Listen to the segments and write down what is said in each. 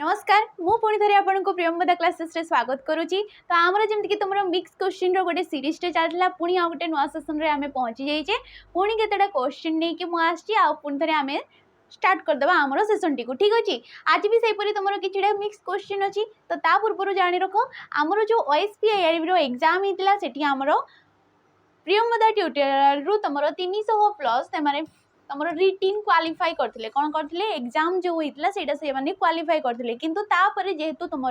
नमस्कार मु पुणी थे आपको प्रियंवदा क्लासेस रे स्वागत करुच्ची। तो आमर जमीक तुम मिक्स क्वेश्चन रोटे सीरीज टे चलता पुणी आ गए नुआ सेसन रे आमे पहुंची जाइए पुणी केतेटा क्वेश्चन नहीं कि मुझे आम स्टार्ट करदे आमर सेसन टी ठीक अच्छे। आज भी सहीपरी तुम कि मिक्स क्वेश्चन अच्छी तो ता पूर्व जाणी रख आमर जो OSPIRB एग्जाम होता है आमर प्रियंवदा ट्यूटोरियल रु तुम 300 प्लस से तुम रिटिन क्वालिफाई करते कौन करते एग्जाम जो होता से क्वालिफाई करते किंतु तापर जेहेतु तुम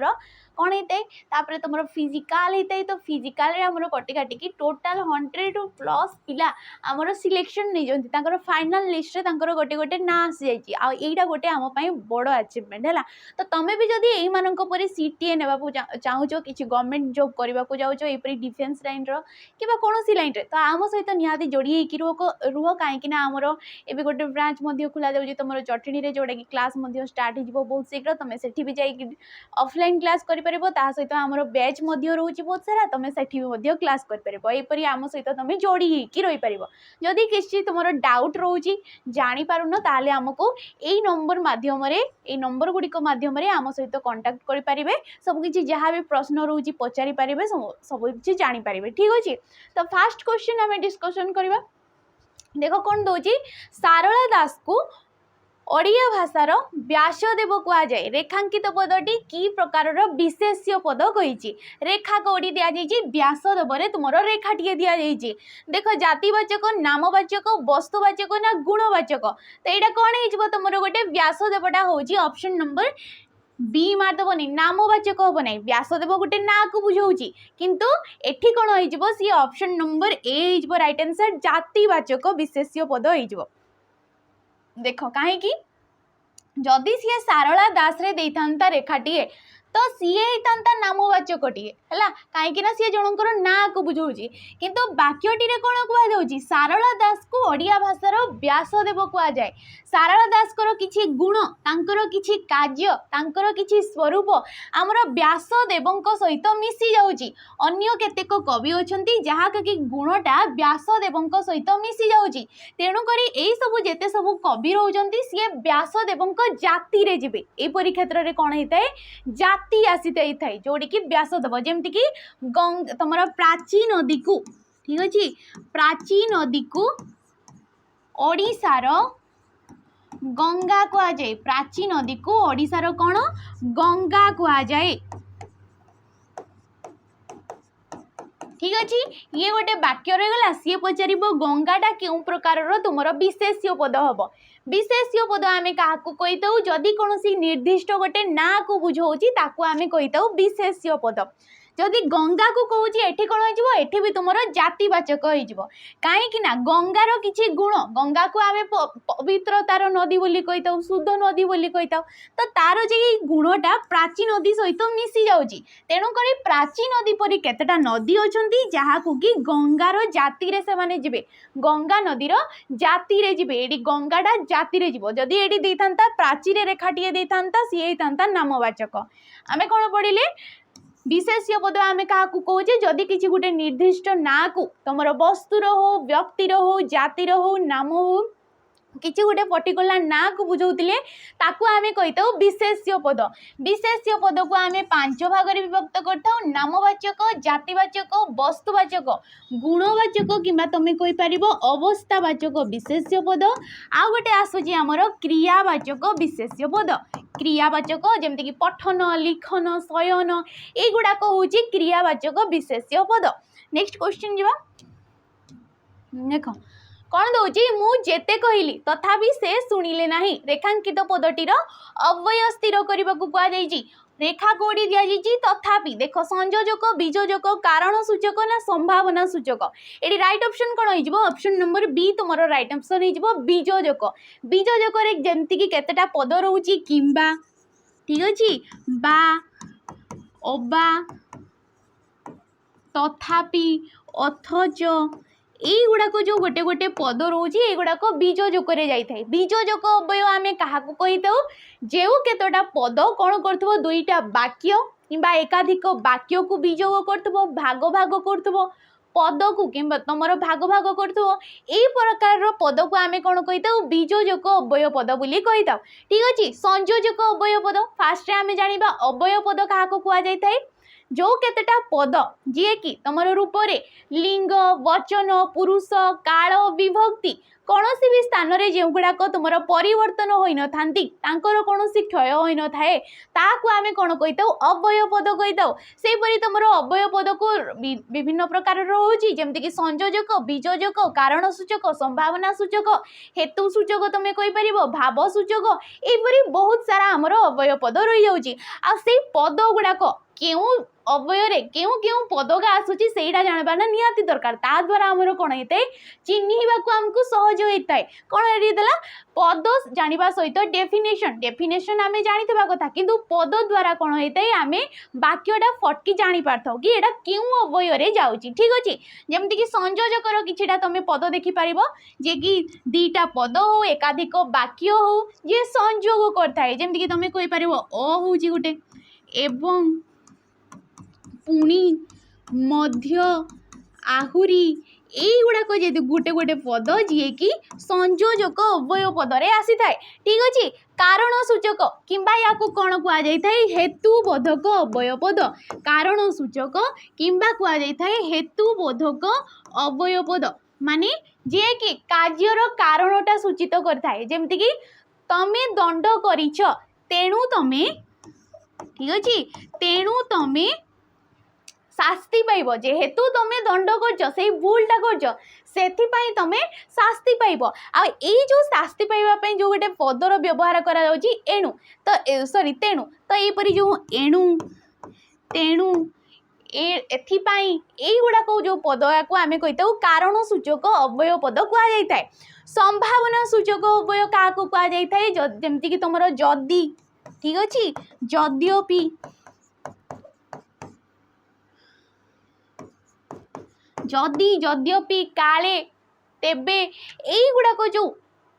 कौन होता है तुम फिजिकाल होता है तो फिजिकाल आमर कटी काटिकी टोटाल 100 प्लस पिला आमर सिलेक्शन नहीं फाइनाल लिस्ट रे गोटे गोटे ना आसी जाइए गोटे आम बड़ अचिवमेंट है। तो तुम्हें भी जदि यही सीटीए ने चाहूच कि गवर्नमेंट जॉब करने को जाऊँ यपरी डिफेन्स लाइन कि कौन लाइन रे तो आम सहित निहाती जोड़ी रुह कहीं आमर एवं गोटे ब्रांच खोल जाऊँगी तुम जटणी जोटा कि क्लास स्टार्ट हो बहुत शीघ्र तुम से भी जाइए ऑफलाइन क्लास कर सहित आम बैच रोचे बहुत सारा तुम से क्लास कर आम सहित तुम जोड़ी रही पार। जदि किसी तुम डाउट रोचे जापारुन ताले आमको यही नंबर मध्यम नंबर गुड़िक मध्यम आम सहित कंटाक्ट करेंगे सबकि जहाँ भी प्रश्न रोचे पचारि पारे सबकि जापारे ठीक अच्छे। तो फास्ट क्वेश्चन आम डिस्कसन करवा देख कौन दौर सारला दास को ओडिया भाषार व्यासदेव कहुए रेखांकित पदटी कि प्रकार विशेष्य पद कही रेखा कौटी दि जाइए व्यासदेव तुम रेखा टी दि जाइए देख जातिवाचक नामवाचक वस्तुवाचक ना गुणवाचक तो यहाँ कौन हो तुम गोटे व्यासदेवटा हूँ ऑप्शन नंबर बी मारदेवनी नामवाचक हम ना व्यासदेव गोटे ना को बुझाऊँ किंतु एठी कौन हो सी ऑप्शन नंबर ए हो राइट आंसर जातिवाचक विशेष्य पद हो। देख कहीं जदि सी सारला दास रे देता रेखाटीए तो सी होता नामवाचक टीए है कहीं सी जनकर ना को बुझाऊँ किंतु वाक्यटी कौन कहुच्छी सारला दास को ओडिया भाषार व्यासदेव कहुए सारला दास किछि गुण तांकर किछि कार्य तांकर किछि स्वरूप आमर व्यासदेव सहित मिसी जाउची अन्य केतेक कवि अछंती जहाँ कि गुणटा व्यासदेव सहित मिसी जाउची तेणुक यही सब जेते सब कवि रोचंती सी व्यासदेव जाति रे जिबे एपरि क्षेत्र रे कौन होता है जाति आसी थाए जोड़ी कि व्यासदेव जमती कि तुम प्राची नदी को ठीक अच्छे प्राची नदी को ओडिशार गंगा कहुए प्राची नदी को ओडिशार कौन गंगा कहुए ठीक अच्छे। ये गोटे वाक्य रहीगला सी पचार गंगाटा क्यों प्रकार तुम विशेष्य पद हम विशेष्य पद आम क्या कही जदि कौन निर्दिष्ट गोटे ना को बुझाऊँ ताकू आम कही विशेष्य पद जदि गंगा को कहूँ एठी कौन हो भी तुम जातिवाचक हो कहीं गंगार किसी गुण गंगा को आम पवित्रतार नदी बोली कही शुद्ध नदी बोली कही तो तार जे गुणटा प्राची नदी सहित मिसी जाऊँगी तेणुक प्राची नदी परी केतेटा नदी अच्छा जहाँ को कि गंगार जाति रे से माने जिबे गंगा नदीर जाति रे जिबे एडी गंगाटा जाति रे जिवो जदि एडी देइथांता प्राची रे रेखाटीए देइथांता सी होइथांता नामवाचक आमे कौन पढ़िले विशेष्य पद आम क्या कहे जदि किसी गोटे निर्दिष्ट ना को तुम वस्तुर हो व्यक्तिर हो जातिर हो नाम हो किसी गोटे पर्टिकुलर ना को बुझाऊे ताकू आम कही विशेष्य पद को आम 5 भाग विभक्त कर नामवाचक जातिवाचक वस्तुवाचक गुणवाचक किंबा तुम कहीपर अवस्थावाचक विशेष्य पद आ गोटे आसूची आमर क्रियावाचक विशेष्य पद क्रियावाचक जमती कि पठन लिखन शयन युड़ाक हूँ क्रियावाचक विशेष्य पद। नेक्स्ट क्वेश्चन जीवा देख कौन दौची मुझे कहली तथापि से शुणिले नहीं रेखांकित पदटीर अव्यय स्थिर करने को कहुई रेखा कोड़ी दि जाइए तथापि देख संयोजक बीजोजक कारण सूचक ना संभावना सूचक ये राइट ऑप्शन कौन हो ऑप्शन नंबर बी तुम राइट ऑप्शन हो बीजोजक बीजोजक जमती कि केतेटा पद रोची किंबा ठीक अच्छे बा अबा तथापि अथच युड़ाक जो गोटे गोटे पद रोचे युड़ाक बीजोजक जाए बीजोजक अव्यय आम क्या कही जो केतटा पद कौन कर दुईटा वाक्य कि एकाधिक वाक्य को बीजोग कर भाग भाग कर पद को किंबा तुमर भाग भाग करथो एई प्रकार पद को आमे कोन कहिताउ बीजोजक अव्यय पद बोली कहिताउ। ठीक अछि संयोजक अव्यय पद फास्ट रे आमे जानिबा अव्यय पद काहा को कुआ जाय थाए जो केतेटा पद जे कि तमर रूप रे लिंग वचन पुरुष काल विभक्ति कौनसी भी स्थान रे जे गुड़ाक तुमर परिवर्तन होई न थांती तांकर कौनसी क्षय होई न थाए ताकू आमे कोन कहिताउ अव्यय पद कहिताउ। सेहि परि तुमर अव्यय पद को विभिन्न प्रकार रहउची जेमति कि संयोजक बीजोजक कारण सूचक संभावना सूचक हेतु सूचक तमे कहि परिबो भाव सूचक एपरि बहुत सारा हमर अव्यय पद रहि जाउची आ सेहि पद गुड़ाक केउ अव्यय रे केउ केउ पदगा आसुची सेइडा जानबा ना निहाती दरकार ता द्वारा हमर कोन हेते चिन्हिबा को हमकु सहज होइताय कोन एरी देला पद जानिबा सहित डेफिनेशन आमे जानितबा कथा किंतु पद द्वारा कोन हेताय आमे वाक्यडा फटकी जानि पारथौ कि एडा केउ अव्यय रे जाउची। ठीक अछि जेमति कि संयोजकर किछिटा तमे पद देखि पारिबो जे कि दीटा पद हो एकाधिक वाक्य हो जे संयोग करथाय जेमति कि तमे कहि पारिबो अ होउची गुटे एवं पुणी मध्य आहुरी एई गुड़ाक जे गोटे गोटे पद जी कि संयोजक अव्यय पद रे आसी थाए। ठीक अछि कारण सूचक किंबा याकू कोन कुआ जाय थाए हेतुबोधक अव्यय पद कारण सूचक किंबा कुआ जाय थाए हेतुबोधक अव्यय पद माने जे कि कार्यर कारणटा सूचित करथाए जेमति कि तमे दंड करिछ तेणु तमे ठीक अछि तेणु तमे शास्ति पाइब जेहेतु तमे दंड करछ से भूलटा करछ सेथि पई तमे शास्ति पाइब आ एई जो शास्ति पाइबा पई जो गोटे पदर व्यवहार करा जाउची एणु तो सॉरी तेणु तो एई परि जो एणु तेणु एथि पई एई गुडा को जो पद को आमे कहिताउ कारण सूचक अव्यय पद कुआ जाय थाए। संभावना सूचक अव्यय का को कुआ जाय थाए जेमति कि तमरो जदी ठीक अछि जद्यपि जदि जद्यपि काले तेबे एई गुडा को जो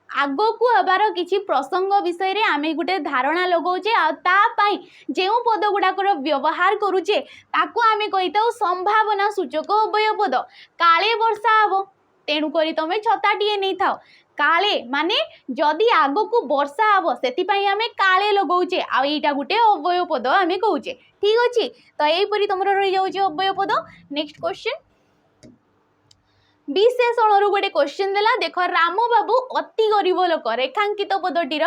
आगो को हबार किछि प्रसंग विषय रे आमे गुटे धारणा लगाउचे आ ता पई जेउ पद गुडा को व्यवहार करूचे ताको आमे कहिताउ संभावना सूचक अव्यय पद काले वर्षा हबो तेणु करी तमे छताटिए नै थाओ काले माने जदि आगो को वर्षा हबो सेति पई आमे काले लगाउचे आ एटा गुटे अव्यय पद आमे कहूचे। ठीक अछि तो एई परी तमरो रहि जाउचे अव्यय पद। नेक्स्ट क्वेश्चन विशेषण गोटे क्वेश्चन देला देख राम बाबू अति गरीब लोक रेखांकित पदटीर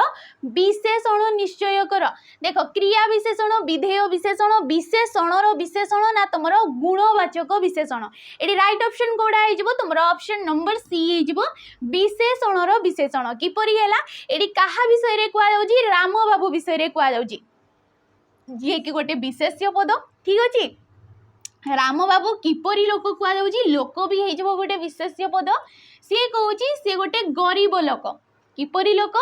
विशेषण निश्चय कर देख क्रिया विशेषण विधेय विशेषण विशेषणर विशेषण ना तुम गुणवाचक विशेषण ये राइट ऑप्शन कोड़ा हो तुम ऑप्शन नंबर सी हो विशेषणर विशेषण किपरि हैला एडी काहा विषय रे कुआ जाउची राम बाबू विषय रे कुआ जाउची जे कि गोटे विशेष्य पद। ठीक अछि राम बाबू किपरि लोक कुआ जाउची लोक भी हे जबो गोटे विशेष्य पद सी कहूची सी गोटे गरीब लोक किपरि लोक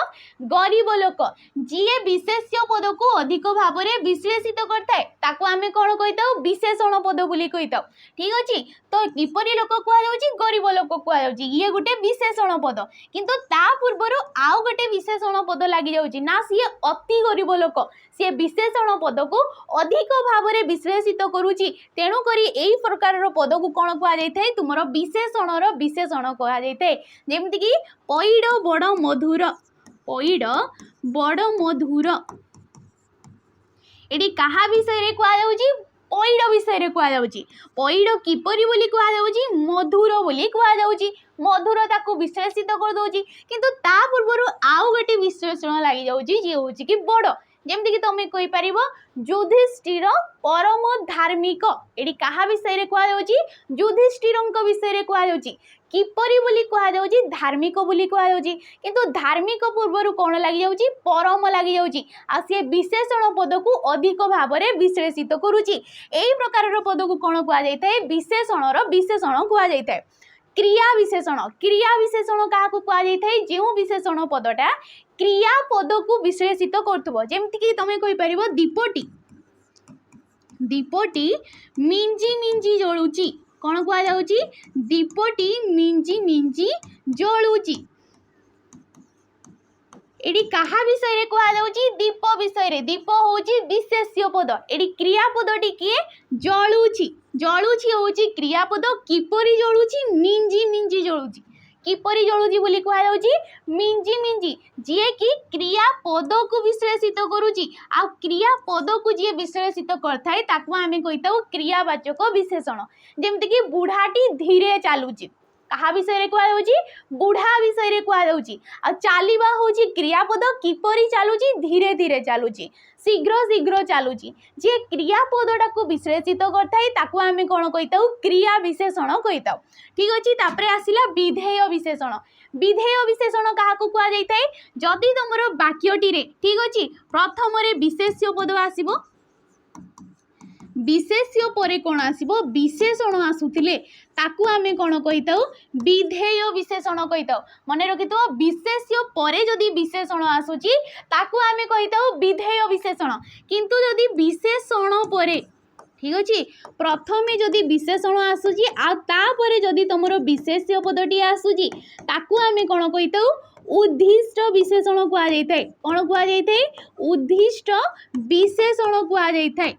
गरीब लोक जी विशेष्य पद को अधिक भाव में विश्लेषित करता है ताको आमे कोन कहिताउ विशेषण पद बोली कहिताउ। ठीक अछि तो किपरि लोक कुआ जाउची गरीब लोक कुआ जाउची ये गोटे विशेषण पद किंतु ता पूर्वरु आउ गोटे विशेषण पद लागि जाउची ना सी अति गरीब लोक सी विशेषण पद को अधिक भाव में विश्लेषित करूची तेणु करी एई प्रकार पद को कोन कुआ जाय थाए तुमरो विशेषणर विशेषण कुआ जाय थाए जेमति कि पैड बड़ मधुर पैड बड़ मधुर एडी कहा विषय रे कुआ जाउची पैड विषय रे कुआ जाउची पैड किपरि बोली कुआ जाउची मधुर बोली कुआ जाउची मधुर ताको विश्लेषित कर दोची किंतु ता पूर्वरु आउ गोटे विश्लेषण लागि जाउची जे होची कि बड़ जेमति कि तमे कहि परिबो युधिष्ठिर परम धार्मिक एडी कहा विषय रे कुआ जाउची युधिष्ठिरंक विषय रे कुआ जाउची किपरि बोली कुआ जाउची धार्मिक बोली कुआ जाउची किंतु धार्मिक पूर्वरु कोन लागि जाउची परम लागि जाउची आ से विशेषण पद को अधिक भाव में विश्लेषित करूची एई प्रकार पद को कोन कुआ जाय थाए विशेषणर विशेषण कुआ जाय थाए। क्रिया विशेषण का कुआ जाय थाए जेउ विशेषण पदटा क्रिया पद को विश्लेषित करथबो जेमति कि तमे कहि परिबो दीपटी दीपटी मिंजी मिंजी जळुची कोन कुआ जाउची दीपटी मिंजी मिंजी जळुची एडी कहा विषय रे कुआ जाउची दीप विषय रे दीप होची विशेष्य पद एडी क्रियापदटी किए जळुची जळुची होची क्रियापद किपरि जळुची मिंजी मिंजी जळुची किपरि जळुची बोली कुआ जाउची मिंजी मिंजी जे कि क्रियापद को विश्लेषित करूची आ क्रियापद को जे विश्लेषित करथाय ताकू आमे कहिताउ क्रियावाचक विशेषण जेमति कि बुढ़ाटी धीरे चालुची कहा विषय रे कुआ जाउची बुढ़ा विषय रे कुआ जाउची आ चालिबा होची क्रियापद किपरि चालुची धीरे धीरे चालुची शीघ्र शीघ्र चालुची जे क्रियापदटा को विश्लेषित करथाय ताकू आमे कोन कहिताउ क्रिया विशेषण कहिताउ ठीक अछि तापरे आसिला विधेय विशेषण कहा को कुआ जाइथाय जदि तमरो वाक्यटी रे ठीक अछि प्रथम रे विशेष्य पद आसीबो विशेष्य परे कोन आसीबो विशेषण आसुथिले ताकू आमे कोन कहिताउ विधेय विशेषण कहिताउ मने रखितो विशेष्य परे जदि विशेषण आसुची ताकू आमे कहिताउ विधेय विशेषण किंतु जदि विशेषण परे ठीक अछि प्रथमे जदि विशेषण आसुची आ तापरे जदि तमरो विशेष्य पदटी आसुची ताकू आमे कोन कहिताउ उद्दिष्ट विशेषण कुआ जाइथाय कोन कुआ जाइथाय उद्दिष्ट विशेषण कुआ जाइथाय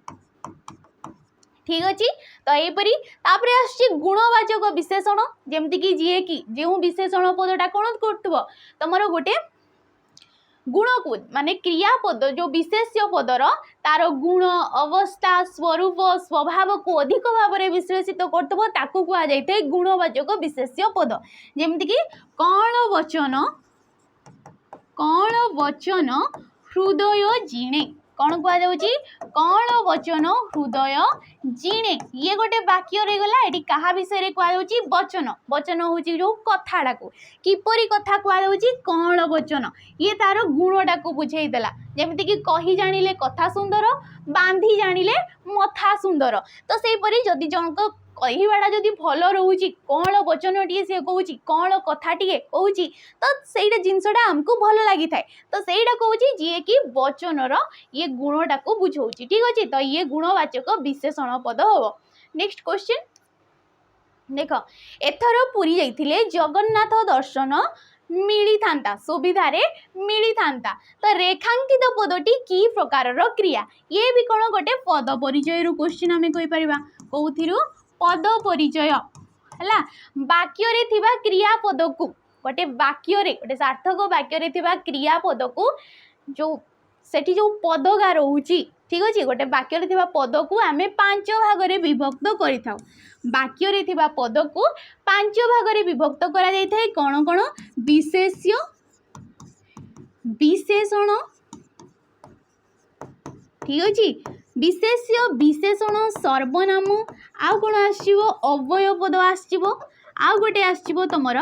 ठीक अच्छी तो यहीपरी तापरे आछि गुणवाचक विशेषण जेमति कि जी कि जो विशेषण पदटा कौन करथबो तमरो गोटे गुण को माने क्रियापद जो विशेष्य पदर तार गुण अवस्था स्वरूप स्वभाव को अधिक भाव में विश्लेषित करथबो ताकू कुआ जाइते गुणवाचक विशेष्य पद जेमति कि कौन वचन हृदय जिणे कौन कुआ जाउची कौन वचन हृदय जिणे ये गोटे वाक्य रे गला एडी कहा विषय रे कुआ जाउची वचन वचन होची जो कथाडा को किपरि कथा कुआ जाउची कौन वचन ये तार गुणडा को बुझाई देला जेमति कि कही जानिले कथा सुंदर बांधी जानिले मथा सुंदर तो सेही परि जदि जनक कहवाटा जदि भल रोची कौन वचन टी सी कौच कौन कथा टी कौच तो सहीटा जिनसटा आमको भल लगी थाए तो सहीटा कौच जी कि वचनर ये गुणटा को बुझाऊँ ठीक अच्छे तो ये गुणवाचक विशेषण पद हम नेक्स्ट क्वेश्चन देख एथर पुरी जाइथिले जगन्नाथ दर्शन मिली थांता सुविधा रे मिली थांता तो रेखांकित पदटी की प्रकार क्रिया ये भी कौन गोटे पद परिचय रु क्वेश्चन आम कहि परिबा कोउथिरु पद परिचय है वाक्य रे थिबा क्रियापद को गोटे वाक्य रे गोटे सार्थक वाक्य रे थिबा क्रियापद को जो सेठी जो पदगा रोची ठीक अच्छे गोटे वाक्य रे थिबा पद को आमे 5 भाग रे विभक्त करि थाउ वाक्य रे थिबा पद को 5 भाग रे विभक्त करा जाय थाए कोन कोन विशेष्य विशेषण ठीक अच्छे विशेष्य विशेषण सर्वनाम आउ कौन आसो अव्यय पद आसो आउ गोटे आसो तुमर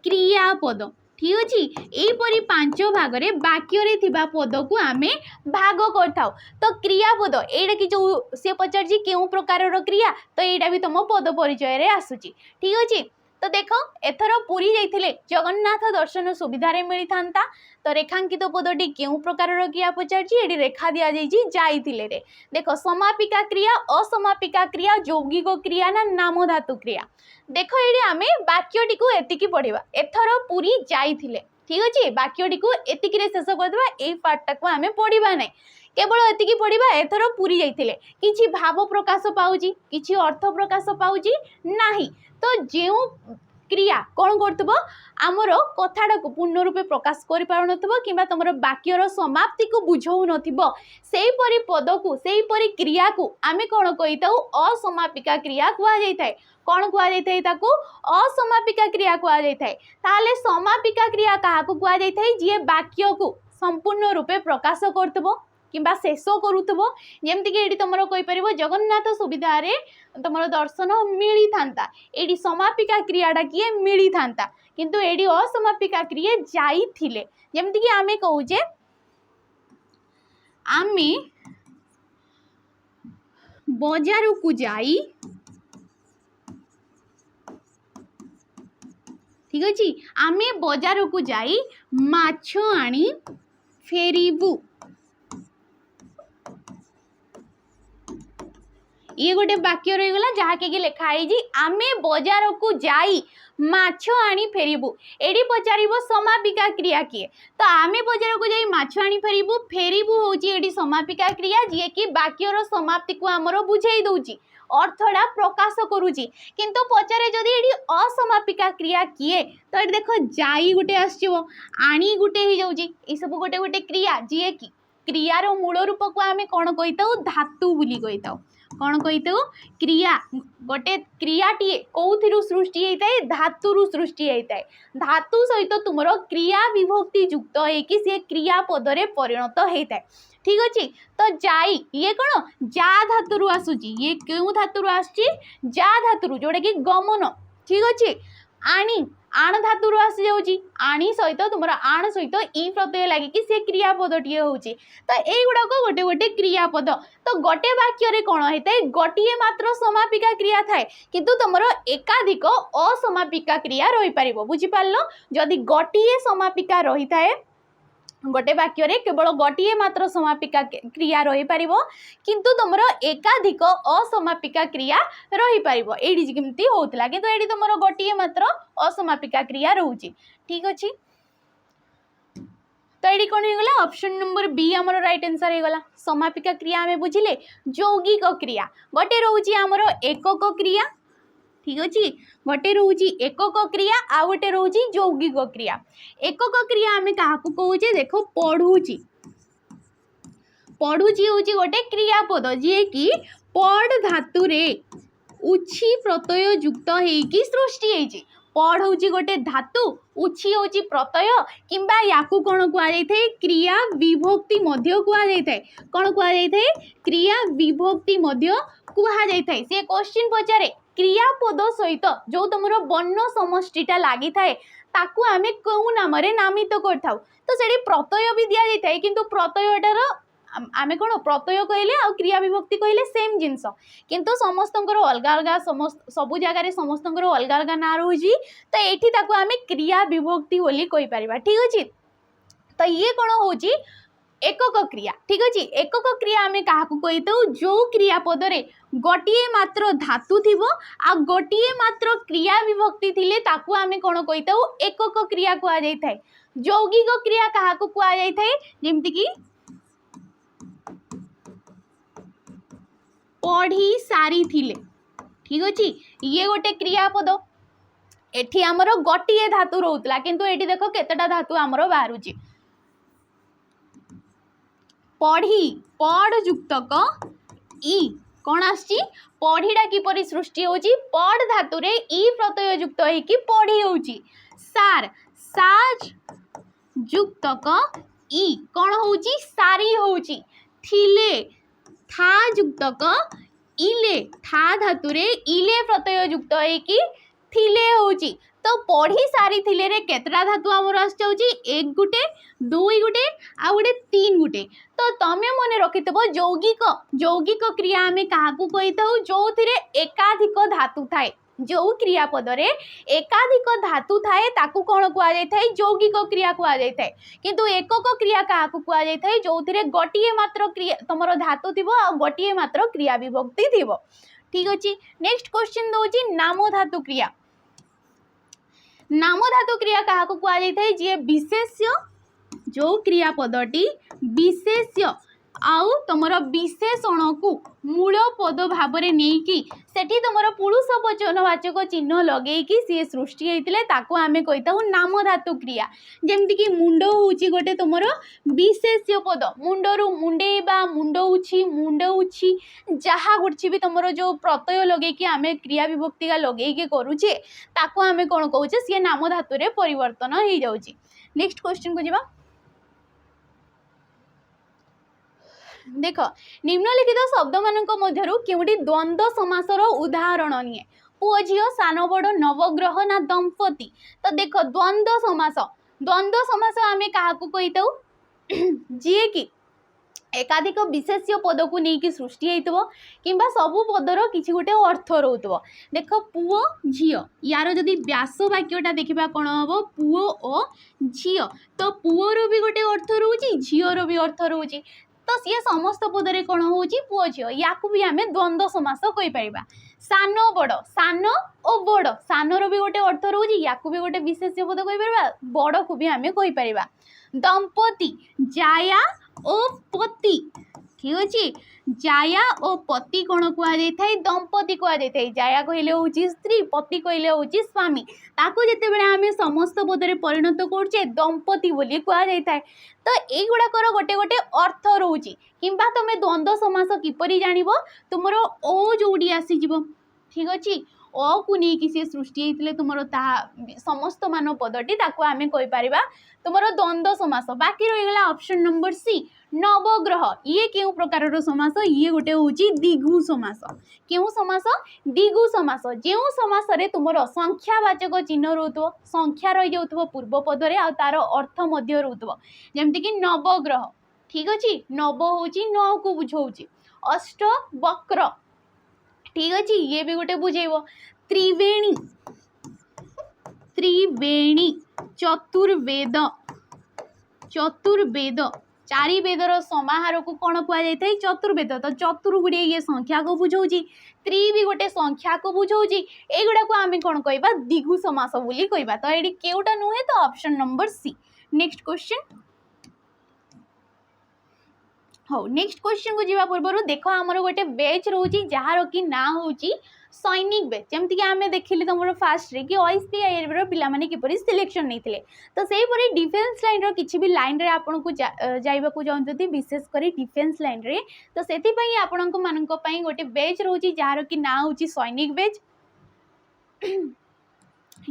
क्रियापद ठीक अच्छे यहीपरी 5 भाग रे वाक्य रे थिबा पद को आमे भाग करथाउ तो क्रियापद एटा कि जो से पचार केउ प्रकार क्रिया तो एटा भी तुम पद परिचय रे आसुची ठीक अच्छे तो देख एथर पुरी जाइथिले जगन्नाथ दर्शन सुविधा रे मिली थांता तो रेखांकित पदटी केउ प्रकार क्रिया पचारछि एडी रेखा दिया जाइछि जाइथिले रे देखो समापिका क्रिया असमापिका क्रिया यौगिक क्रिया ना नाम धातु क्रिया देखो एडी आमे वाक्यटी को एतिकी पढिबा एथर पुरी जाइथिले ठीक अछि वाक्यटी को एतिकी रे शेष कर देबा एई पार्टटा को आमे पढिबा नै केवल एतिकी पढिबा एथर पुरी जाइथिले किछि भाव प्रकाश पाउछि किछि अर्थ प्रकाश पाउछि नाही तो जो क्रिया कौन करथबो आमर कथाटा को पूर्ण रूपे प्रकाश करि पारु नथबो किबा तमरो वाक्यर समाप्ति को बुझौ नथिबो सेही परि पद को सेही परि क्रिया को आमे कोन कहिताउ असमापिका क्रिया कुआ जाइथाय कौन कुआ जाइथाय ताकू असमापिका क्रिया कुआ जाइथाय ताले समापिका क्रिया काहा को कुआ जाइथाय जे वाक्य को संपूर्ण रूपे प्रकाश करथबो किंबा शेष करूथबो जेमति कि एडी तमरो कहि परिबो जगन्नाथ सुविधा रे तमरो दर्शन मिली थांता एडी समापिका क्रियाटा किए मिली थांता किंतु एडी असमापिका क्रिया जाइथिले जेमति कि आमे कहूजे आमे बाजार को जाई ठीक अछि आमे बाजार को जाई माछ आनी फेरिबू ये गोटे वाक्य रहीगला जहाँकि लिखाई आमे बजार को जाई माछ आनी फेरबू। एडी पचारिबो समापिका क्रिया किए, तो आमे बजार को जाई माछ आनी फेरबू। फेरबू होची एडी समापिका क्रिया जे कि वाक्यर समाप्ति को हमरो बुझाई दउची, अर्थटा प्रकाश करूची। किंतु पचारे जदि एडी असमापिका क्रिया किए तो ये देखो जाई गोटे आसो, आनी गोटे हो जाउची। ए सब गोटे गोटे क्रिया जे कि क्रियार मूल रूप को आमे कौन कहीताऊ धातु बोली कहीताऊ। कौन कहीताऊ क्रिया, गोटे क्रियाटीए कौथिरु सृष्टि होता है धातुरु सृष्टि होता है। धातु सहित तुमर क्रिया विभक्ति युक्त होगी सी क्रिया पदरे परिणत होता है। ठीक अच्छे, तो जाई ये कौन जा धातुरु आसूची, ये क्यों धातुरु आसुची जा धातुरु जोटा कि गमन। ठीक अच्छे, आनी आण धातुरु आसी जाउची, आनी सहित तुमर आण सहित ई प्रत्यय लगिकी से क्रियापदटीए होउची। तो एगुड़ाक गोटे गोटे क्रियापद। तो गोटे वाक्य कौन होता है गोटे मात्र समापिका क्रिया थाए किंतु तुमर एकाधिक असमापिका क्रिया रही पारिबो। बुझी पारलो, जदि गोटे समापिका रही थाए गोटे वाक्य रे केवल गोटे मात्र समापिका क्रिया रही पारिबो किंतु तुमर एकाधिक असमापिका क्रिया रही पारिबो। एडी केमती होतला किंतु एडी तुमर गोटे मात्र असमापिका क्रिया रहउची। ठीक अछि, तो एडी कोन हेगला ऑप्शन नंबर बी हमर राइट आंसर हेगला। समापिका क्रिया हमें बुझिले यौगिक क्रिया गोटे रहउची हमर एकक क्रिया। ठीक अच्छे, गोटे रोची एकक क्रिया आ गोटे रोची यौगिक क्रिया। एकक क्रिया आम क्या कहे देख पढ़ुची, पढ़ुची हूँ गोटे क्रियापद जी कि पढ़ धातु रे उछि प्रत्यय युक्त होगी सृष्टि होती। पढ़ हूँ गोटे धातु, उछि हूँ प्रत्यय किंबा याकू कौन कहुए क्रिया विभक्ति मध्य कहुए। कौन कहुए क्रिया विभक्ति मध्य कहुए। सी क्वेश्चन पचारे क्रियापद सहित जो तुम वर्ण समष्टिटा लगी थाए ताकू आमे कौ नाम नामित करथाउ। तो से प्रत्यय भी दि जाए कि प्रत्ययटार आमे कौन प्रत्यय कहले आ क्रिया विभक्ति कहले सेम जिनस किंतु समस्त अलग अलग सबू जगार समस्त अलग अलग ना रोजी। तो ये आमे क्रिया विभक्ति बोली कहि परिबा। ठीक अच्छे, तो ये कौन होची एकक क्रिया। ठीक अच्छे, एकक क्रिया आमे काहाकू कहिताऊ जो क्रियापद रे गोटे मात्र धातु थिबो आ गोटे मात्र क्रिया विभक्ति थिले ताकू आमे कोन कहिताऊ एकक क्रिया कुआ जाय थाए। यौगिक क्रिया काहाकू कुआ जाय थाए जेमति कि पढ़ी सारी थिले। ठीक अच्छे, ये गोटे क्रियापद एठी हमर गोटे धातु रहउतला किंतु एठी देखो केतेटा धातु हमर बाहरुची। पढ़ी पढ़ युक्तक ई कौन आसी पढ़ीटा किपरि सृष्टि होची पढ़ धातु रे ई प्रत्यय युक्त होइकी पढ़ी होची। सार साज युक्तक ई कौन होची सारी होची। थिले था युक्तक इले था धातु रे इले प्रत्यय युक्त होइकी थिले होची। तो पढ़ी सारी थिले रे केतरा धातु हमर आस जाउची एक गुटे दुई गुटे आ गुटे तीन गुटे। तो तमे मने रखितबो यौगिक यौगिक क्रिया आमे काहाकू कहिताऊ जो थिरे एकाधिक धातु थाए। जो क्रियापद रे एकाधिक धातु थाए ताकू कोन कुआ जाय थाए यौगिक क्रिया कुआ जाय थाए। किंतु एकक क्रिया काहाकू कुआ जाय थाए जो थिरे गोटिए मात्र क्रिया तमरो धातु थिबो आ गोटिए मात्र क्रिया विभक्ति थिबो। ठीक अछि, नेक्स्ट क्वेश्चन दोची नाम धातु क्रिया। नाम धातु क्रिया काहाकू कुआ जाय थाए जे विशेष्य जो क्रियापदटी विशेष्य आउ तुमर विशेषण को मूल पद भाव में नहीं सेठी तुमर पुरुष वचनवाचक चिन्ह लगे कि सी सृष्टि होते ताको आमे कहीताऊ नाम धातु क्रिया। जेमती कि मुंड होची गोटे तुमर विशेष्य पद मुंडरू मुंडेबा मुंडउछि मुंडउछि जहाँ कुछ भी तुमर जो प्रत्यय लगे कि आमे क्रिया विभक्ति का लगे करुचे ताको आमे कौन कहूचे सी नाम धातु रे परिवर्तन हो जाउची। नेक्स्ट क्वेश्चन को जीवा। देख निम्नलिखित शब्द मानक मध्यरु केउटी द्वंद्व समासर उदाहरण निये पुओ झियो सान बड़ नवग्रह ना दंपति। तो देख द्वंद्व समास आमे काहाकू कहिताऊ जे कि एकाधिक विशेष्य पद को लेकिन सृष्टि होइतबो किंबा सबु पदर किछि गोटे अर्थ रहउतबो। देख पुओ झियो यार जदि व्यास वाक्यटा देखिबा कोन हबो पुओ ओ झियो। तो पुओ रो भी गोटे अर्थ रहउची झियो रो भी अर्थ रहउची। तो सी समस्त पदरे कौन हो पुओ झील या भी आम द्वंद्व समास कहीपर सान बड़ सान और बड़ सानर भी गोटे अर्थ रोचे या भी गोटे विशेष्य पद कहीपर बड़ को भी आम कहीपर दंपति जाया और पति ठीक अच्छे जाया और पति कौन कहुए दंपति कहुए जाया कहले हूँ स्त्री पति कहले हूँ स्वामी ताको जिते बड़े आम समस्त पदरे परिणत करुचे दंपति बोली कहुए तो युवाकर गोटे गोटे अर्थ रोचे किंबा तुम द्वंद्व समास किपरि जान तुम ओ जोड़ी आसीज ठीक अच्छे अ को लेकिन सी सृष्टि होते तुम समस्त मान पदटी आम कहीपर तुम द्वंद्व समास बाकी रहीगला ऑप्शन नंबर सी नवग्रह ये क्यों प्रकार समास ये गोटे हूँ दिगु समास क्यों समास दिगु समास जो समास रे तुम संख्यावाचक चिन्ह रोथो संख्या रही जाऊ पूर्व पदरे आ तार अर्थ मध्य रोथो जमती कि नवग्रह ठीक अच्छे नव हूँ नौ को बुझाऊँ अष्ट वक्र ठीक अच्छे ये भी गोटे बुझेब त्रिवेणी त्रिवेणी चतुर्वेद चतुर्वेद चारि वेदर समाहार को कौन कहुए चतुर्वेद तो चतुर गुड़े ये संख्या को बुझाऊँ त्रि भी गोटे संख्या को बुझाऊँ युवा को आम कौन कह दिगु समास बोली कहवा तो ये केउटा नुहे तो option number C next question हाँ नेक्स्ट क्वेश्चन को जीवा पूर्व देख आमर गोटे बैच रोची जार कि ना हूँ सैनिक बैच जमती आम देखिले तुम फास्ट रे कि OSPI पे किपरि सिलेक्शन नहीं तो सहीपरि डिफेन्स लाइन किसी भी लाइन रे आपन को जाइबाकू चाहते विशेषकर डिफेन्स लाइन रे तो से आपण गोटे बैच रोची जार कि ना हूँ सैनिक बैच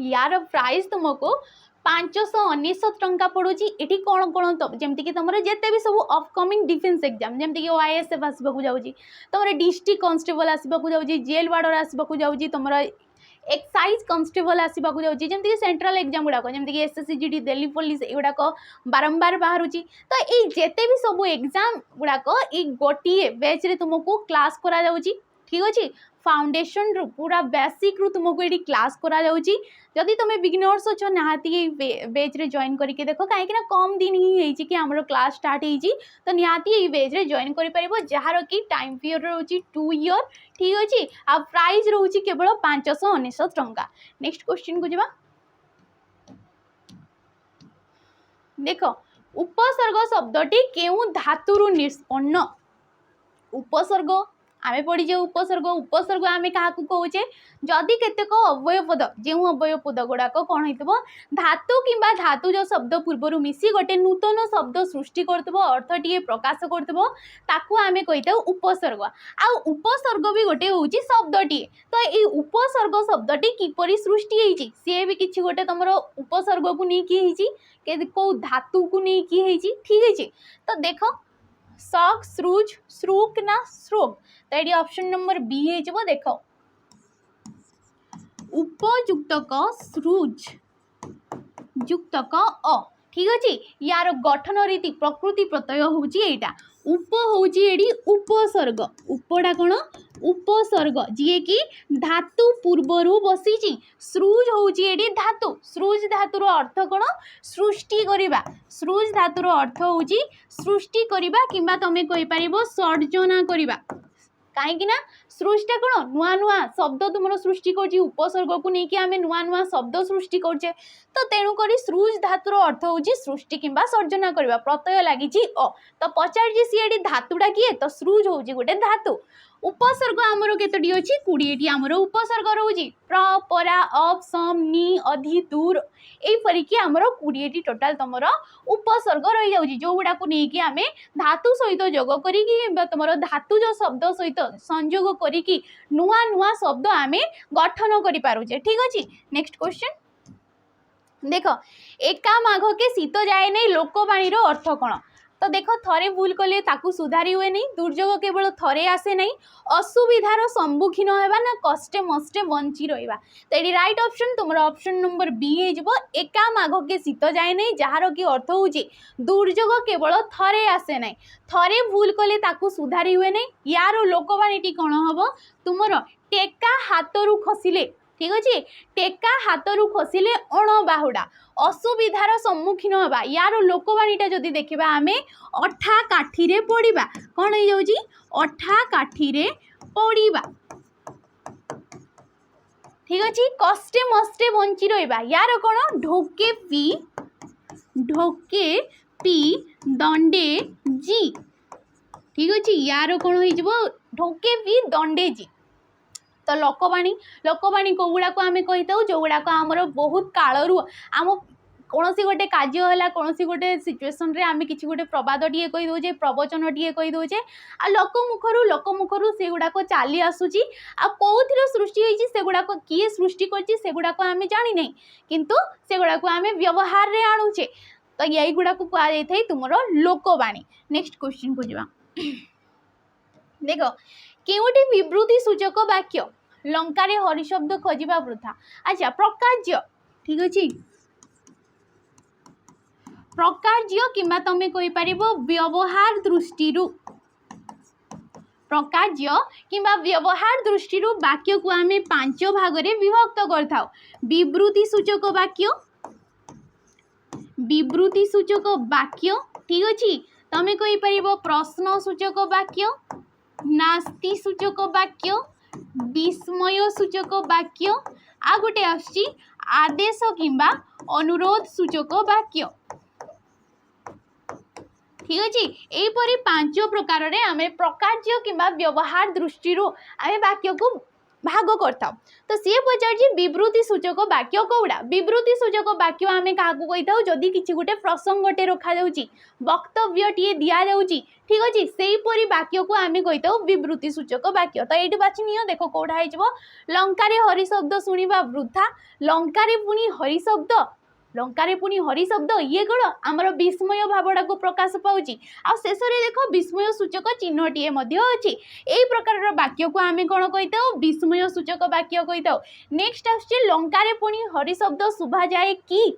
यार प्राइस तुमको 599 टंका पड़ुची एटी कौन कौन तो जमती कि तुम जिते भी सब अपकमिंग डिफेन्स एग्जाम जमती कि OISF आसवाक जाऊँगी तुम डिस्ट्रिक्ट कांस्टेबल आसवाक जाऊँगी जेल वार्डर आसवाक जाऊँगी तुम एक्साइज कांस्टेबल आसवाक जाऊँगी जमती कि सेंट्रल एग्जाम गुड़ाक जमती कि SSC GD दिल्ली पुलिस युवाक बारंबार बाहर तो ये जिते भी सब एग्जाम गुड़ाक ये गोटे बैच रे तुमको क्लास करा जाउची ठीक अच्छे फाउंडेशन रु पूरा बेसिक रु तुमको ये क्लास करा जाउची जदि तुम बिगिनर्स अच्छो निहाती बैच रे जॉइन करके देखो कहीं कम दिन ही कि आमर क्लास स्टार्ट होती तो निहाती ये बैच रे जॉइन कर जार कि टाइम पीरियड रोची 2 ईयर ठीक अच्छे आ प्राइस रोची केवल 599 टंका नेक्स्ट क्वेश्चन को जावा देख उपसर्ग शब्दटी केउ धातुरु निष्पन्न उपसर्ग आमे पढ़ीजे उपसर्ग उपसर्ग आमे क्या कहे जदि केतेक अव्यय पद जो अव्यय पद गुड़ाक कौन हो धातु किंबा धातुज शब्द पूर्वर मिसी गोटे नूतन शब्द सृष्टि करथबो अर्थटीए प्रकाश करथबो ताकू आमे कहिताउ उपसर्ग आ उपसर्ग भी गोटे होउची शब्दटीए तो ये उपसर्ग शब्दटी किपरि सृष्टि होईची से भी किछि गोटे तमरो उपसर्ग को नहीं कि होईची के को धातु को नहीं कि होईची ठीक है तो देखो शक श्रुज श्रुक ना श्रोक तो ये ऑप्शन नंबर बी है देख उपयुक्तक श्रुज युक्तक अ ठीक अच्छे यार गठन रीति प्रकृति प्रत्यय हूँ यहाँ उप हूँ ये उपसर्ग उपटा कौन उपसर्ग जी कि धातु पूर्वर बसी सृज हूँ ये धातु सृज धातुर अर्थ कौन सृष्टि करवा सृज धातुर अर्थ हूँ सृष्टि करवा किंबा तुम कहीपर सर्जना करवा कहीं सृष्टा कौन नुआ नुआ शब्द तुम सृष्टि कर उपसर्ग को लेकिन आम नुआ नुआ शब्द सृष्टि करछे तो तेणुक सृज धातुर अर्थ हूँ सृष्टि किंबा सर्जना करवा प्रत्यय लगी अ तो पचार सी धातुटा किए तो सृज हूँ गोटे धातु उपसर्ग आमर केतोटी अच्छी 20टी आमर उपसर्ग रोची प्र परा अप सम नि अधि दूर यहीपरिकी आमर 20टी टोटाल तुम उपसर्ग रही जाऊँगी जो गुड़ा को लेकिन आम धातु सहित जोग करी तुम धातु जो शब्द सहित संजोग करी नुआ नुआ शब्द आम गठन करें ठीक अच्छे नेक्स्ट क्वेश्चन देख एका माघ के शीत जाए नहीं लोकवाणी अर्थ कौन तो देख थरे भूल कले ताकू सुधारी हुए नहीं दुर्योग केवल थरे आसे नहीं असुविधार सम्मुखीन होगा ना कष्टे मस्टे बंची रहा तो ये राइट ऑप्शन तुम ऑप्शन नंबर बी हो एका माघ के शीत जाए नहीं जार कि अर्थ हूँ दुर्योग केवल थरे आसे नहीं थरे भूल कले ताकू सुधारी हुए नहीं यार लोकवाणी कौन हम तुम टेका हाथ रू खसिले ठीक अच्छे। टेका हाथरू खसिले अण बाहुडा असुविधार सम्मुखीन होगा यार लोकवाणीटा जदि देखा आम अठा काठी पड़ा कौन हो जाऊँगी अठा काठी पड़ा ठीक अच्छे। कष्टे मस्टे बंची रहा यार कौन ढोके पी दंडे जी ठीक अच्छे यार कौन हो ढोके पी दंडे जी। तो लोकवाणी कौगुड़ाक आम कही जो गुड़ाक आमर बहुत कालू आम कौन गोटे कार्य कौन गोटे सिचुएसन आम कि गोटे प्रबाद टे कही दौचे प्रवचन टे कही दौचे आ लोकमुखर से गुड़ाक चली आसूची आ कौन सृष्टि होती से गुड़ाक किए सृष्टि करगुड़ाक आम जानी ना किंतु से गुड़ाक आम व्यवहार रे आणुचे तो यही गुड़ाक कहुई तुम लोकवाणी। नेक्स्ट क्वेश्चन को जा देख केउटी विवृति सूचक वाक्य लंका रे हरिशब्द खोजा वृथा। अच्छा प्रकार्य ठीक अच्छे प्रकार्य किंबा तमें कहि परिबो व्यवहार दृष्टि प्रकार्य किंबा व्यवहार दृष्टि वाक्य को आम 5 भाग रे विभक्त करथाउ। विवृति सूचक वाक्य ठीक अच्छे तमें कहि परिबो प्रश्न सूचक वाक्य नास्ति सूचक वाक्य विस्मय सूचक वाक्य आ गोटे आछि आदेश किंबा अनुरोध सूचक वाक्य ठीक अच्छे। यहीपरि 5 प्रकार रे आमे प्रकार्य किंबा व्यवहार दृष्टि आमे वाक्य को भाग करता। तो सी पचार विवृति सूचक वाक्य कौड़ा विवृति सूचक वाक्य आम क्या कही जदि किसी गोटे प्रसंगटे रखा जाउची वक्तव्य टे दि जाउची ठीक अच्छे से वाक्य को आम कही विवृति सूचक वाक्य। तो ये बाची नियो देख कौटा हो लंकारे हरिशब्द शुणा वृथा लंकारे पुणी हरिशब्द ये कौन आमर विस्मय भावटा को प्रकाश पाऊँच आ शेष देख विस्मय सूचक चिन्ह टे अच्छी यही प्रकार वाक्य को आम कौन कही विस्मय सूचक वाक्य कही। नेक्स्ट आसुची लंकारे पुणी हरिशब्द शुभा जाए कि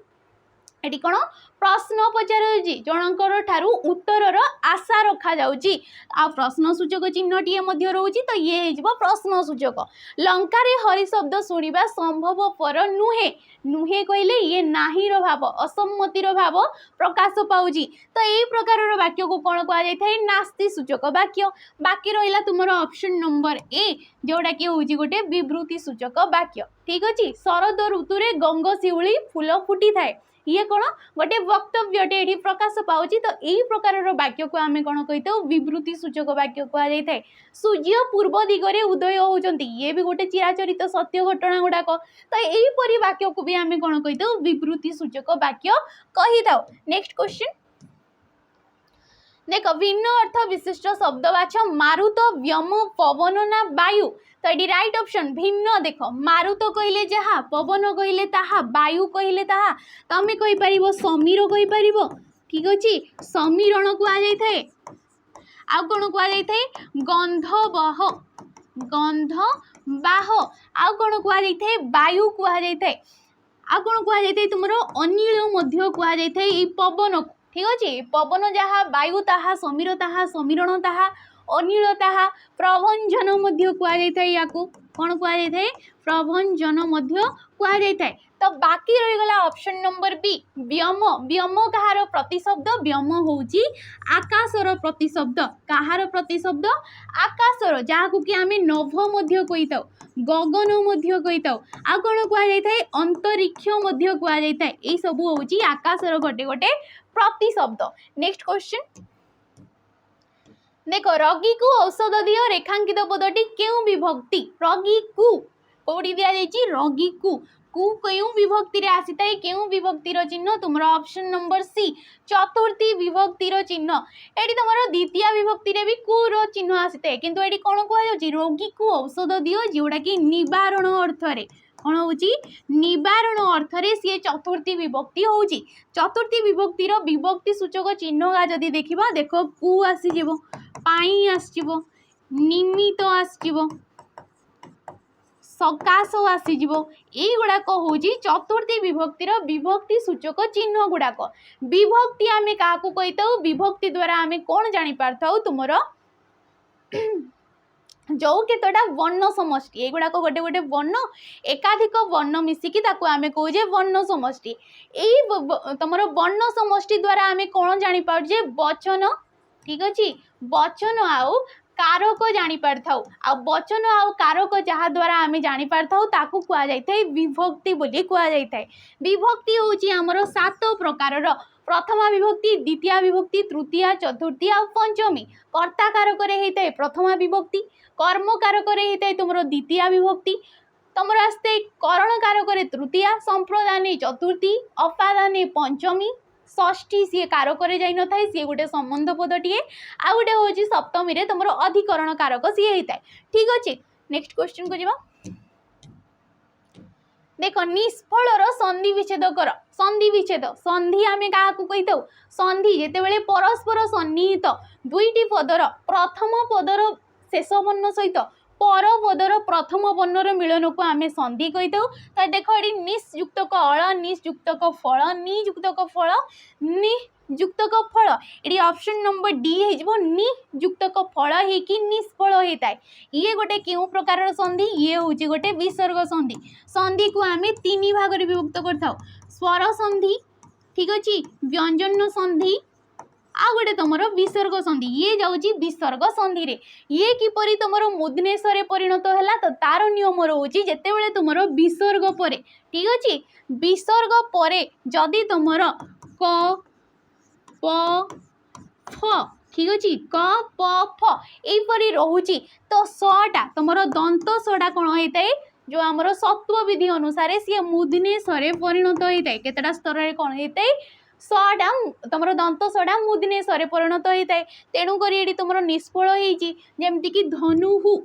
एटी कौन प्रश्न पचार जनकर ठारू उत्तर आशा रखा जाउची आ प्रश्न सूचक चिन्ह टे रोची तो ये प्रश्न सूचक। लंकारे हरिशब्द शुणा संभवपर नुहे नुहे कहले ये नाही भाव असम्मतिर भाव प्रकाश पाउची तो यही प्रकार वाक्य को कौन कहुई नास्ति सूचक वाक्य। बाकी रहा तुम ऑप्शन नंबर ए जोटा कि हूँ गोटे विवृति सूचक वाक्य ठीक अच्छे। शरद ऋतु रे गंगशिउली फूल फुटी थाए ये कौन गोटे वक्तव्यटे ये प्रकाश पाऊँच तो यही प्रकार वाक्य को आम कौन कही विवृति सूचक वाक्य कहुई। सूर्य पूर्व दिगरे उदय होती ये भी गोटे चिराचरित सत्य घटना गुड़ाक तो यहीपरि वाक्य को भी आम कौन कही विवृति सूचक वाक्य कही था। नेक्स्ट क्वेश्चन देख भिन्न अर्थ विशिष्ट शब्द बाछ मारुत व्यम पवन ना वायु तो ये राइट ऑप्शन भिन्न देख मारुत कहले जहा पवन कहले ताहा वायु कहले ताहा तमे कहि परिबो समीर कहि परिबो ठीक अछि समीरण को आ जाय थाए आ कोन को आ जाय थाए गंध बाह आ कोन को आ जाय थाए वायु को आ जाय थाए आ कोन को आ जाय थाए तुमरो अनिल मध्य को आ जाय थाए ई पवन ठीक अच्छे पवन जहाँ वायु ताहा समीर ताहा समीरण ताहा अनिल ताहा प्रभंजन मध्य कहुई या कौन कहुई प्रभंजन मध्य कहुई। तो बाकी रहीगला ऑप्शन नंबर बी व्यम व्यम कहार प्रतिशब्द व्यम होउची आकाशर प्रतिशब्द कहार प्रतिशब्द आकाशर जहाँ को कि आम नभ मध्य कही गगन मध्य कही आ कौन कहुई अंतरिक्ष मध्य कहुई यही सब होउची आकाशर गोटे गोटे प्रतिशब्द। नेक्स्ट क्वेश्चन देख रगी को औषध दियो रेखांकित पदटी क्यों विभक्ति रगी को कौटी दि जाइए रगी को क्यों विभक्ति रे आसी थाए क्यों विभक्तिर चिन्ह तुम ऑप्शन नंबर सी चतुर्थी विभक्तिर चिन्ह एटी तुम द्वितीय विभक्ति रे भी कुर चिन्ह आसी थाए किंतु एटी कौन कहुची रोगी को औषध दियो जोड़ा कि निवारण अर्थ रे कौन हो निवारण अर्थरे सी चतुर्थी विभक्ति होउची चतुर्थी विभक्तिर विभक्ति सूचक चिन्ह जदि देखा देख कु आसीजिवो पाई आसीजिवो निमित्त आसीजिवो सकाश आसीजिवो एई गुड़ाक होउची चतुर्थी विभक्तिर विभक्ति सूचक चिन्ह गुड़ाक। विभक्ति आमे काहाकू कहिताउ विभक्ति द्वारा आमे कोन जानि पारथाउ तुमरो जो केतोटा वर्ण समष्टि एगुड़ा गोटे गोटे वर्ण एकाधिक वर्ण मिसिकी ताको आमे कहे वर्ण समष्टि तुम वर्ण समष्टि द्वारा आमे कौन जानी पारे वचन ठीक अच्छे वचन आउ कारक जानी पार थाउ आ वचन आउ कारक जहाँ द्वारा आमे जानी पार थाउ ताकू कुआ जाय थाए विभक्ति बोली कुआ जाय थाए। विभक्ति होची हमरो 7 प्रकारर प्रथमा विभक्ति द्वितीय विभक्ति तृतीय चतुर्थी आ पंचमी। कर्ता कारक रे हेताए प्रथमा विभक्ति कर्म कारक रे हेताए तुमरो द्वितीय विभक्ति तुमर आस्ते करण कारक रे तृतीय संप्रदाने चतुर्थी अपादाने पंचमी षष्ठी सी कारक जाई न थाए सी गोटे संबंध पदटीए आ गोटे होची सप्तमी रे तुमरो अधिकरण कारक सी हेताए। ठीक अच्छे नेक्स्ट क्वेश्चन को जीवा देखो निष्फलर संधि विच्छेद कर संधि विच्छेद संधि आमे का कही था संधि जेते बेले परस्पर सन्निहित दुईटी पदर प्रथम पदर शेष वर्ण सहित पर पदर प्रथम वर्णर मिलन को आमे संधि कही था। तो देख ये नियुक्तक अल नियुक्तक फल नियुक्तक फल नियुक्तक फल ये ऑप्शन नंबर डी हो नियुक्तक फल होकि निष्फल होता है। ये गोटे क्यों प्रकार संधि ये हूँ गोटे विसर्ग संधि। संधि को आमे 3 भाग में विभक्त कर स्वर संधि ठीक अच्छे व्यंजन संधि आ गोटे तुम विसर्ग संधि ये जाऊँगी विसर्ग संधि रे ये किपरि तुम मूर्धन्यस्वर परिणत है तो तार नियम रोचे जिते बड़े तुम विसर्ग पर ठीक अच्छे विसर्ग पर जदि तुम क प फ ठीक अच्छे क प फ यहपरी रोचे तो सटा तुम दंत सटा कौन होता है जो आमर सत्व विधि अनुसार सी मूर्धन्यस्वर परिणत होता है केतटा स्तर में कौन होता है सटा तुम दंत सटा मूर्धन्यस्वर परिणत होता है। तेणुक ये तुम निष्फल होमती धनुहु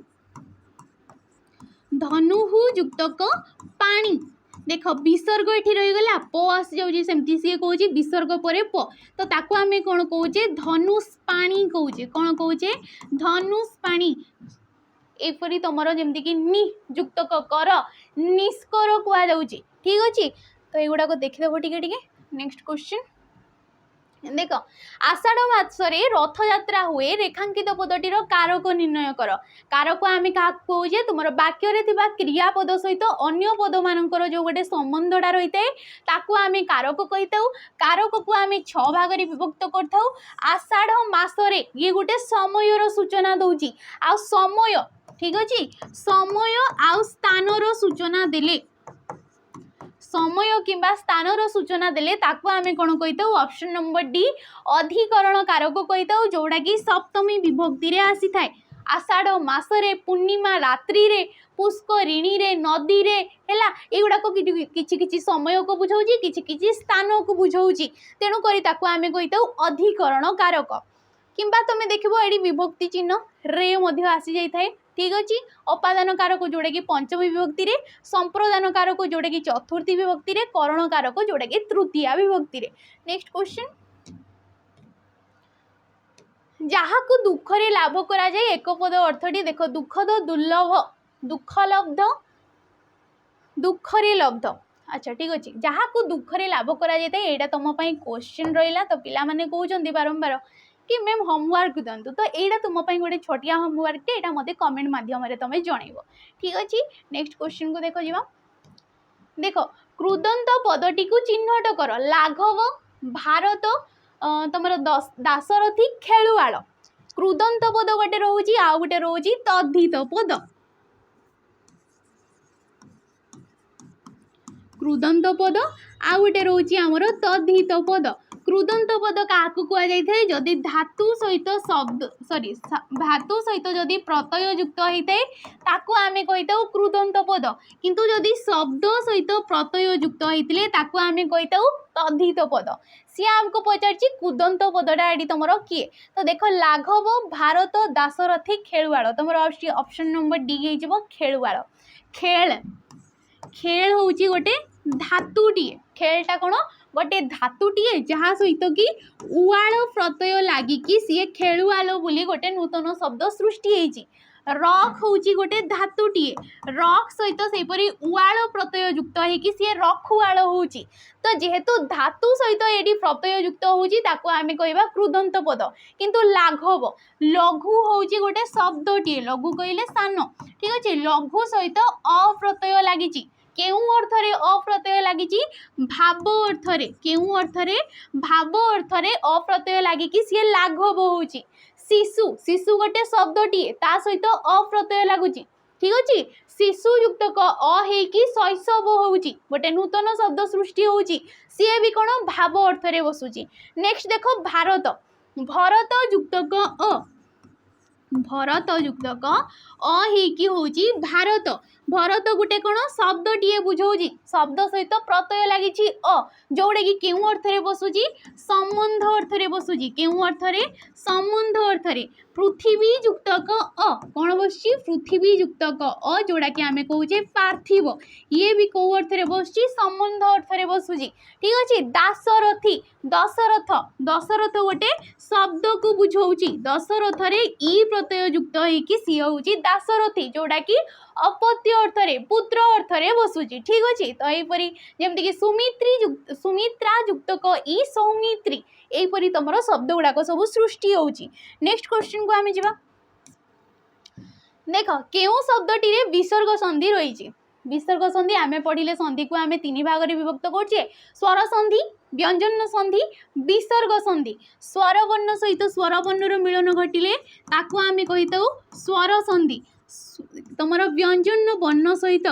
धनुहु युक्तक पानी देख विसर्ग ये रहीगला प आसी जाऊँगी सेमती सी कहे विसर्ग पर प तो ताको आमे कौन कहे धनुष पानी कहे कौन कहे धनुष पानी एपरी तुम जमीक नियुक्तक कर निष्कर कुआ जाऊँगी ठीक अच्छे। तो युवा को देखिदेव टे नेक्स्ट क्वेश्चन देख आषाढ़ मासरे रथ यात्रा हुए रेखांकित पदटीर कारक निर्णय कर कारक आमे क्या कहे तुम वाक्य क्रियापद सहित अन्य पद मानकर जो गोटे संबंधटा रही है ताकू आमे कारक कही था। कारक को आमे 6 भाग में विभक्त कर आषाढ़ मासरे ये गोटे समयर सूचना दौची आ समय ठीक अच्छे समय आ स्थानर सूचना देले समय किंबा स्थानर सूचना देले ताकू आमे कौन कही था ऑप्शन नंबर डी अधिकरण कारक कही था जोड़ा कि सप्तमी विभक्ति रे आसी थाए। आषाढ़ मासरे पूर्णिमा रात्रि रे पुष्करिणी रे नदी रे हैला एगुड़ाक किछि किछि समय को बुझाउची किछि किछि स्थान को बुझाउची तेणु करी ताकू आमे कही था अधिकरण कारक किंबा तुम देखिबो एडी विभक्ति चिन्ह रे मध्य आसी जाई थाए ठीक अच्छे। अपादान कारक जोड़ा कि पंचमी विभक्ति रे संप्रदान कारक जोड़ा कि चतुर्थी विभक्ति रे करण कारक जोड़ा कि तृतीय विभक्ति रे। नेक्स्ट क्वेश्चन जहाँ को दुख रे लाभ करा जाए एक पद अर्थटी देख दुखद दुर्लभ दुखलब्ध दुख रे लब्ध अच्छा ठीक अच्छे जहाँ को दुख रे लाभ करा जाए यहाँ तुम क्वेश्चन रहा तो पिला माने कहउछन्ति बारंबार कि मैम होमवर्क दिंतु तो यहाँ तुमपाई गोटे छोटिया होमवर्क टे मत कमेंट मध्यम तुम जनइब ठीक अच्छे। नेक्स्ट क्वेश्चन को देख जा देख कृदंत पदटी को चिन्हट कर लाघव भारत तुम दासरथी खेलुआल कृदंत पद गोटे रोचे आउ गोटे रोचे तद्धित पद कृदंत पद आउ गोटे रोचे आमर तद्धित पद कृदंत पद क्या कहुए जदि धातु सहित शब्द सॉरी धातु सहित जदि प्रत्यय युक्त होता है ताकू आमे कही था कृदंत पद किंतु जदि शब्द सहित प्रत्यय युक्त होते ताकू आमे कही था तद्धित पद सी आमको पचार कुदंत पदटा ये तुम किए तो देख लाघव भारत दासरथी खेलुआल तुम ऑप्शन नंबर डी हो खेलुआल खेल खेल हूँ गोटे धातुटीए खेलटा कौन गोटे धातुटीए जहाँ सहित कि उआल प्रत्यय लगिकी सी खेलुआल बोली गोटे नूतन शब्द सृष्टि होती रॉक होची गोटे धातुटीए रॉक सहित सेपरी उआल प्रत्यय युक्त होगी सी रखुआल होची तो जेहेतु धातु सहित ये प्रत्यय युक्त होची ताको आमे कहबा कृदंत पद किंतु लाघव लघु होची गोटे शब्दटीए लघु कहले सान ठीक अच्छे लघु सहित अप्रत्यय लागिची केउ अर्थरे अप्रत्यय लागिची भाव अर्थरे केउ अर्थरे भाव अर्थरे अप्रत्यय लागिकी सी लाघव होची शिशु शिशु गोटे शब्दटीए ता सहित अप्रत्यय लगुची ठीक अच्छे शिशु युक्त क अहेकी शैशव होची गोटे नूतन शब्द सृष्टि होची सी भी कौन भाव अर्थरे बसुची नेक्स्ट देखो भारत भरत युक्त क अ भरत युक्त क अहेकी होची भारत भरत गोटे कौन शब्दटीए बुझाऊँ शब्द सहित प्रत्यय लगी अ जोड़ा कि केउ अर्थरे बसुची संबंध अर्थरे बसुची केउ अर्थरे संबंध अर्थरे पृथ्वी युक्त क अ कौन बस पृथ्वी युक्त क अ जोड़ा कि आमे कहूचे पार्थिव ये भी कौ अर्थरे बस संबंध अर्थरे बसुची ठीक अच्छे दासरथी दशरथ दशरथ गोटे शब्द को बुझाऊँ दशरथरे ई प्रत्यय युक्त होगी सी हूँ दासरथी जोड़ा कि अपत्य अर्थरे पुत्र अर्थरे बसुची ठीक अच्छे तो यहीपरी जमती कि सुमित्रा युक्त क ई सौमित्री यहीपरी तुम शब्द गुड़ाक सब सृष्टि होची नेक्स्ट क्वेश्चन को आमे जिबा देख केउ शब्दटी रे विसर्ग संधि रही विसर्ग संधि आमे पढ़िले संधि को आमे तीन भाग रे विभक्त करछे स्वर संधि व्यंजन संधि विसर्ग संधि स्वर वर्ण सहित स्वर वर्णर मिलन घटिले ताकू आमे कहिताउ स्वर संधि तुमर व्यंजन वर्ण सहित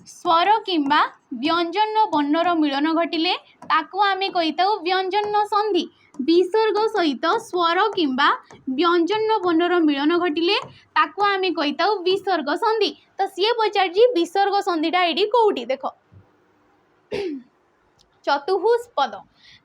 स्वर किंबा व्यंजन वर्णर मिलन घटिले ताकू आमे कहिताउ व्यंजन संधि विसर्ग सहित स्वर किंबा व्यंजन वर्णर मिलन घटिले ताकू आमे कहिताउ विसर्ग संधि तो सी पचार विसर्ग संधिटा ये कौटी देख चतुहुष पद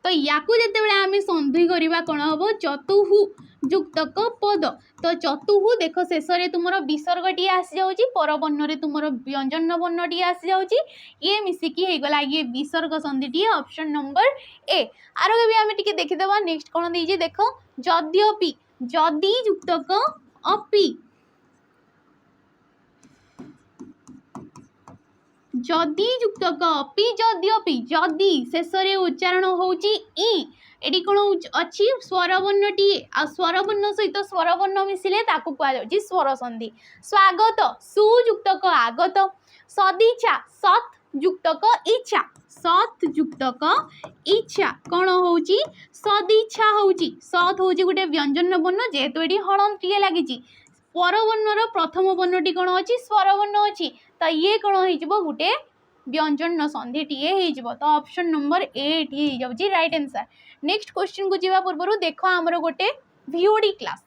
तो या जितेबाला आम संधि करवा कौन हम चतुहु युक्त पद तो चतुहु देख शेष में तुम विसर्गटी आसी जाऊँगी परवर्ण तुम व्यंजन वर्णटी आसी जाऊँगी ये मिसिकी होगला ये विसर्ग संधिटी ऑप्शन नंबर ए आर भी आम टे देखीदे नेक्स्ट कौन दे देख जद्यपि जदि युक्त अपि जदि युक्त अपि जद्यपि जदि शेष में उच्चारण होची एटी कौन अच्छी स्वरवर्णटी आ स्वरवर्ण सहित स्वरवर्ण मिसिले ताकू कहुच्छी स्वर संधि स्वागत सुयुक्त आगत सदिच्छा सत युक्त इच्छा सत युक्त इच्छा कौन होची सदिच्छा होची सत होची गोटे व्यंजन वर्ण जेहेतु ये हलंती लगी परवर्णर प्रथम वर्णटी कौन अच्छी स्वरवर्ण अच्छी तो ये कौन हो गोटे व्यंजन संधिटीए तो option number A T right answer next question को जीवा पूर्व देख आमर गोटे वीओडी क्लास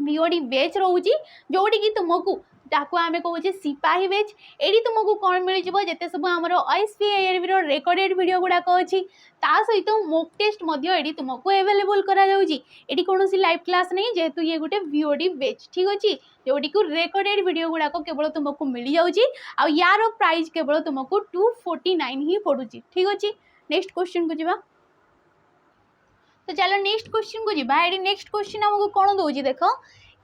वीओडी बैच रोची जोटी कि तुमको ताकू आमे कहूचे सिपाही बैच एडी तुमको कौन मिल जिते सब आमर OSPIRB रेकर्डेड वीडियो गुड़ाक अच्छी ता सहित मॉक टेस्ट एडी तुमको अवेलेबल करा जाउची एडी कौन लाइव क्लास नहीं जेहेतु ये गोटे वीओडी बैच ठीक अच्छे जोटी को रेकर्डेड वीडियो गुड़ाक केवल तुमको मिल जाउची आ यार प्राइस केवल तुमको 249 ही पड़ुची ठीक अच्छे नेक्स्ट क्वेश्चन को जीवा तो चलो नेक्स्ट क्वेश्चन को जीवा एडी नेक्स्ट क्वेश्चन हमको कौन दौर देख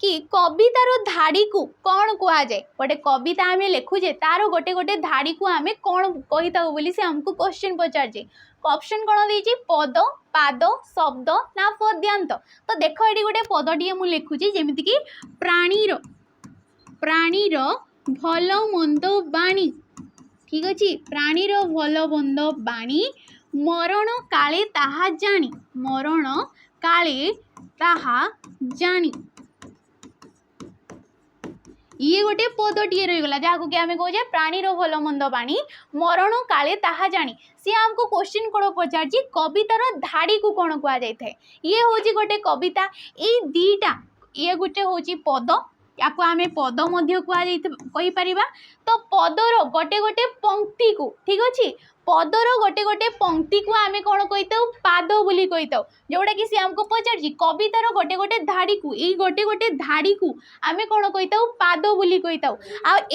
कि कवितार धाड़ी को कौन कह जाए गोटे कविता आम लिखुचे तार गोटे गोटे धाड़ी को आम कौन कही था बोली से हमको क्वेश्चन पचारे ऑप्शन कौन देती पद पाद शब्द ना पद्यांत तो देख ये गोटे पदटी मुझे लिखुची जमीती कि प्राणीर प्राणीर भल मंद बाणी ठीक अच्छे प्राणीर भल मंद बाणी मरण काले ताहा जानी मरण काले ताहा जानी ये गोटे पदटीए रहीगला जहाँ कि आम कहे प्राणीर भल मंद बाणी मरण काले ताहा जानी सी आमको क्वेश्चन कौन पचार कवितार धाड़ी को कौन कहुए ये हूँ गोटे कविता ये दीटा ये गोटे हूँ पद या आम पद कहीपर तो पदर गोटे गोटे पंक्ति को ठीक अच्छे पदर गोटे गोटे पंक्ति को आम कौन कही पाद बोली कही जोड़ा कि सी आमको पचार कवितार गोटे गोटे धाड़ी को ये गोटे गोटे धाड़ी को आम कौन कही पाद बोली कही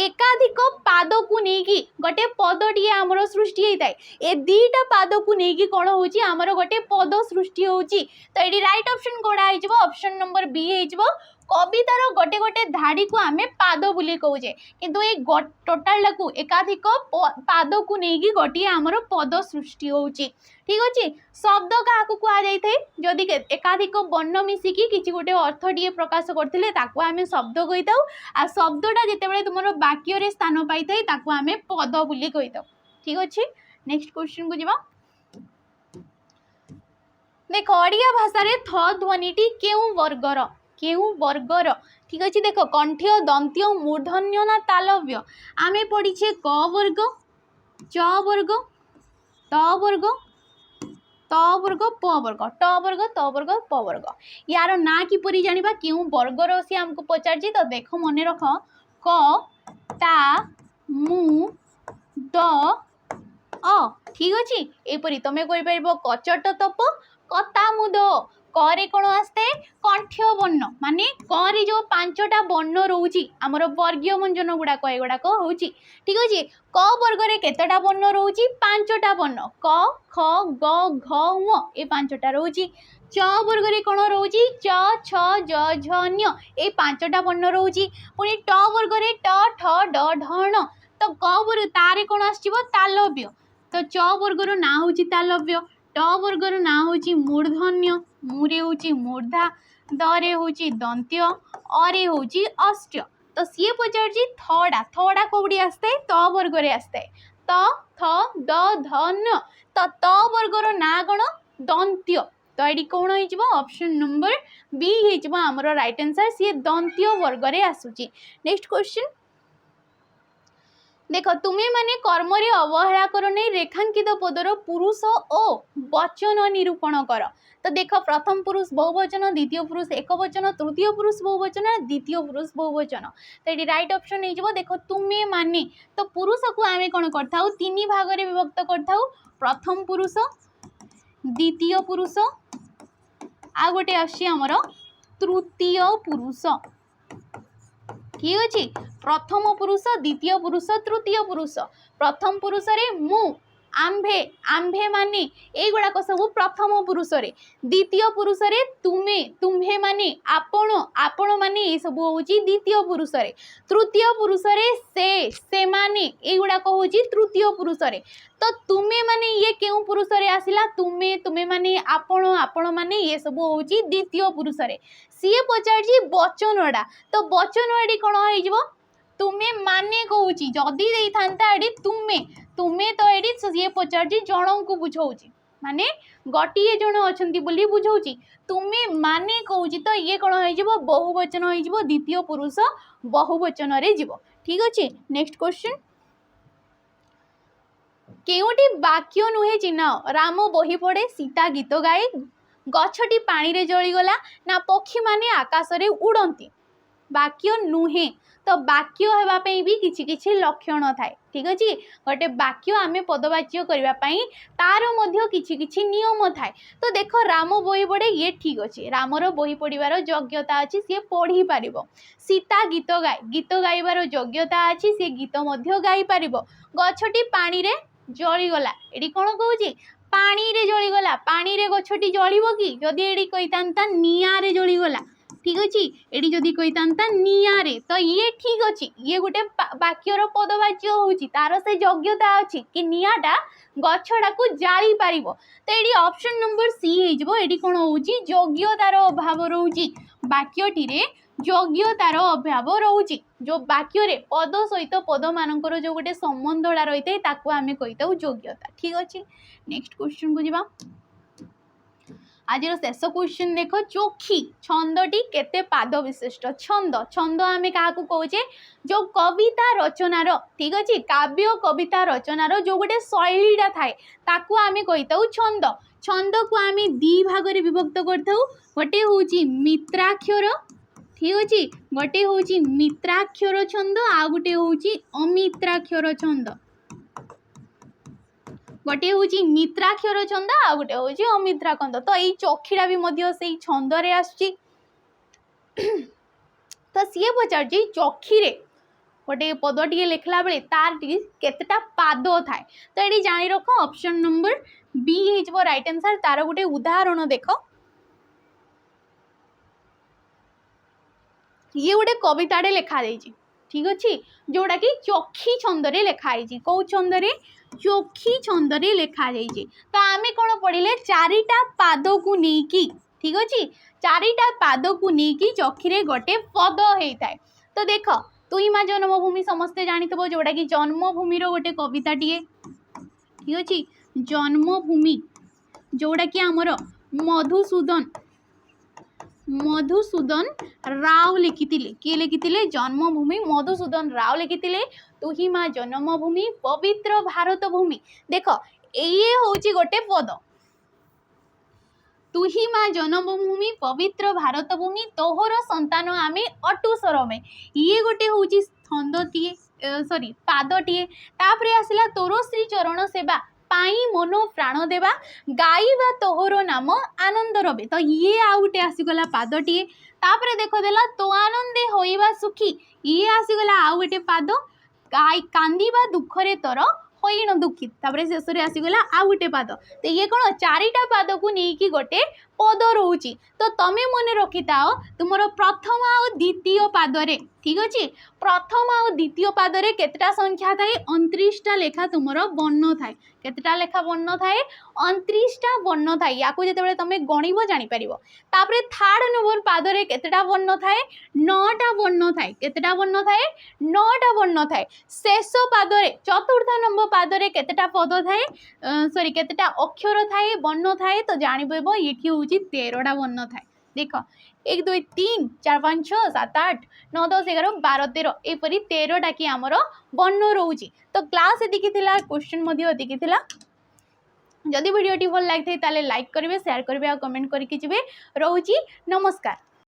एकाधिक पाद को लेकिन गोटे पदटी आमर सृष्टि होता है ए दीटा पाद को लेकिन कौन होची आमर गोटे पद सृष्टि होची तो ये राइट ऑप्शन कौड़ा ऑप्शन नंबर बी हो कवितार गोटे गोटे धाड़ी को आमे पाद बोली कहूचे किंतु ए टोटाल को एकाधिक पाद को लेकिन गोटे आमर पद सृष्टि होची ठीक अच्छे शब्द क्या कह जाए जदि एकाधिक वर्ण मिसिकी किसी गोटे अर्थ टे प्रकाश करते आम शब्द कही था आ शब्दटा जिते तुम वाक्य स्थान पाई था आम पद बोली कही था ठीक अच्छे नेक्स्ट क्वेश्चन को जीवा देख ओडिया भाषा रे थ ध्वनिटी केउ वर्गर ठीक अच्छे देख कंठ्य दंत्य मूर्धन्य ना तालव्य आमे पढ़ीछे क वर्ग च वर्ग त वर्ग त वर्ग प वर्ग ट वर्ग त वर्ग प वर्ग यार ना किपरि जानिबा केउ वर्गर से हमको पचारछि तो देख मन रख क ता मु द अ ठीक अच्छे एपरी तुम कह कचट तप कतामुद करे कौन आसते कंठ्य वर्ण माने करे जो पांचटा वर्ण रोची आमर वर्गीय व्यंजन गुड़ाक एगुड़ाक होची ठीक अच्छे क वर्ग रे केतटा वर्ण रोची पांचटा वर्ण क ख ग घ ङ ए पांचटा रोची च वर्ग रे कौन रोची च छ ज झ ञ ए पांचटा वर्ण रोची पुणी ट वर्ग रे ट ठ ड ढ ण तो क वर्ग तारे कौन आसिबो तालव्य तो च वर्ग रो ना होची तालव्य ट वर्ग रो ना होची मूर्धन्य मुरे होची मूर्धा दरे होची दंत्य अरे होची अष्ट्य तो सी पचार थड़ा कौड़ी आसते त वर्ग रे आसते त थ द ध न तो त वर्ग रो ना कौन दंत्य तो ये कौन हो ऑप्शन नंबर बी हो आमर राइट आंसर सी दंत्य वर्ग रे आसुची नेक्स्ट क्वेश्चन देख तुम्हें माने कर्म रे अवहेला कर नहीं रेखांकित पदर पुरुष और वचन निरूपण कर तो देख प्रथम पुरुष बहुवचन द्वितीय पुरुष एक वचन तृतीय पुरुष बहुवचन द्वितीय पुरुष बहुवचन तो ये राइट ऑप्शन हो देख तुम्हें माने तो पुरुष को आम कौन कर तीन भाग में विभक्त कर प्रथम पुरुष द्वितीय पुरुष आ गोटे आमर तृतीय पुरुष ठीक अच्छे प्रथम पुरुष द्वितीय पुरुष तृतीय पुरुष प्रथम पुरुष रे मु आंभे आंभे माने ए गुड़ाक सब प्रथम पुरुष रे द्वितीय पुरुष रे तुमे तुम्हे माने आपण आपण माने ये सब होची द्वितीय पुरुष रे तृतीय पुरुष रे से माने ए गुड़ाक होची तृतीय पुरुष रे तो तुमे माने ये केउ पुरुष रे आसिला तुमे तुमे माने आपण आपण माने ये सब होची द्वितीय पुरुष रे सीए पचारजी वचनडा तो वचनडी कोन होई जबो तुमे माने कहूची जदि देई थांता एडी तुमे तुमे तो एडी सीए पचारजी जणों को बुझाउची माने गटिए जण अछंती बोली बुझाउची तुमे माने कहूची तो ये कोन होई जबो बहुवचन होई जबो द्वितीय पुरुष बहुवचन रे जीवो ठीक अछि नेक्स्ट क्वेश्चन केउटी वाक्य नुहे चिन्ह राम बही पड़े सीता गीत गाए गछटी पानी रे जली गला ना पक्षी माने आकाश रे उड़ंती वाक्य नुहे तो वाक्य हेबा पई भी किछि किछि लक्षण थाए ठीक अछि गोटे वाक्य आमे पदवाच्य करबा पई तार मध्य किछि किछि नियम थाए तो देखो राम बही पड़े ये ठीक अछि रामर बही पड़िबार योग्यता अछि से पढ़ी पारिबो सीता गीत गाइबार योग्यता अछि से गीत मध्य गाई पारिबो गछटी पानी रे जली गला एडी कोन कहूची पानी रे जली गला पानी रे गछटी जलिबो कि जदी एडी कहितांता निया रे जली गला ठीक अच्छे एडी जदि कहितांता निया रे तो ये ठीक अच्छे ये गोटे वाक्यर पदवाच्य होची तार से योग्यता अच्छी कि नियाटा गछड़ा को जाली पारिबो तो एडी ऑप्शन नंबर सी हे जबो एडी कोन होची योग्यतार अभाव रहूची वाक्यटी रे योग्यतार अभाव रहूची जो वाक्य रे पद सहित पद मानकर जो गोटे संबंधडा रहिते ताको आमे कहिताउ योग्यता ठीक अच्छे नेक्स्ट क्वेश्चन को जिबा आज शेष क्वेश्चन देख चोखी छंदटी केते पाद विशिष्ट छंद छंद आमे क्या कहे जो कविता रचनार ठीक अच्छे काव्य कविता रचनार जो गोटे शैलीटा थाए ताकू आमे कहिताउ छंद छंद को आमे दी भाग रे विभक्त करथाउ गोटे होची मित्राक्षर ठीक अच्छे गोटे होची मित्राक्षर छंद आ गोटे होची अमित्राक्षर छंद गोटे हूँ मित्राक्षर छंद आ गोटे हूँ अमित्रा छंद तो यही चोखीटा भी मध्य से छंद रे आसुची तो सी पचार चोखी रे गोटे पद टे लिखला बेले तार केतेटा पाद थाए तो ये जानी रख ऑप्शन नंबर बी हो राइट आंसर तार गोटे उदाहरण देख ये गोटे कविताटे लिखाई ठीक अच्छे जोटा कि चोखी छंदरे लिखाई कौ छंदरे चोखी छंदरे लिखाई तो आम कौन पढ़ले चारिटा पाद को लेकिन ठीक अच्छे चारिटा पाद को लेकिन चोखी गोटे पद होता है। तो देख तुई माँ जन्मभूमि समस्ते जानिथबो जोटा कि जन्मभूमि गोटे कविताटे ठीक अच्छे जन्मभूमि जोटा कि आमर मधुसूदन मधुसूदन राव लिखिथिले किए लिखिथिले जन्मभूमि मधुसूदन राव लिखिथिले तुही माँ जन्मभूमि पवित्र भारत भूमि देख ये होची गोटे पद तुही माँ जन्मभूमि पवित्र भारत भूमि तोहर संतान आमे अटुसर में ये गोटे होची छंदटीए सॉरी पादटीए तापरे आसिला तोर श्री चरण सेवा पाई मनो प्राण देवा गाइबा तोहर नाम आनंद रवे तो ये आउ गोटे आसीगला पादटीए तापरे देख देला तो आनंदे होइबा सुखी ये आसीगला आउ गोटे पाद गाई कांदिबा दुखरे तोर होइण दुखी तापरे शेष रे आसीगला आउ गोटे पाद तो ये कौन चारिटा पाद को लेकिन गोटे पद रोची तो तमें मन रखिथाओ तुमर प्रथम आ द्वितीय पादरे ठीक अच्छे प्रथम आ द्वितीय पादरे केतटा संख्या थाए 29टा लेखा तुमर वर्ण थाए केतटा लेखा वर्ण थाए 29टा वर्ण थाए या जिते तुम गणिब जापर तापर थर्ड नंबर पादरे केतटा वर्ण थाए 9टा वर्ण थाए केतटा वर्ण थाए 9टा वर्ण थाए शेष पादरे चतुर्थ नंबर पादरे केतटा पद थाए सॉरी केतटा अक्षर थाए वर्ण थाए तो जानिबो ये हूँ 13टा वर्ण थाए देख 1 2 3 4 5 6 7 8 9 10 11 12 13 एपरी 13टा कि आमर वर्ण रोची तो क्लास एतिकी थिला क्वेश्चन एतिकी थिला जदि वीडियोटी भल लगी था लाइक करेंगे शेयर करेंगे और कमेंट करके जी रोची नमस्कार।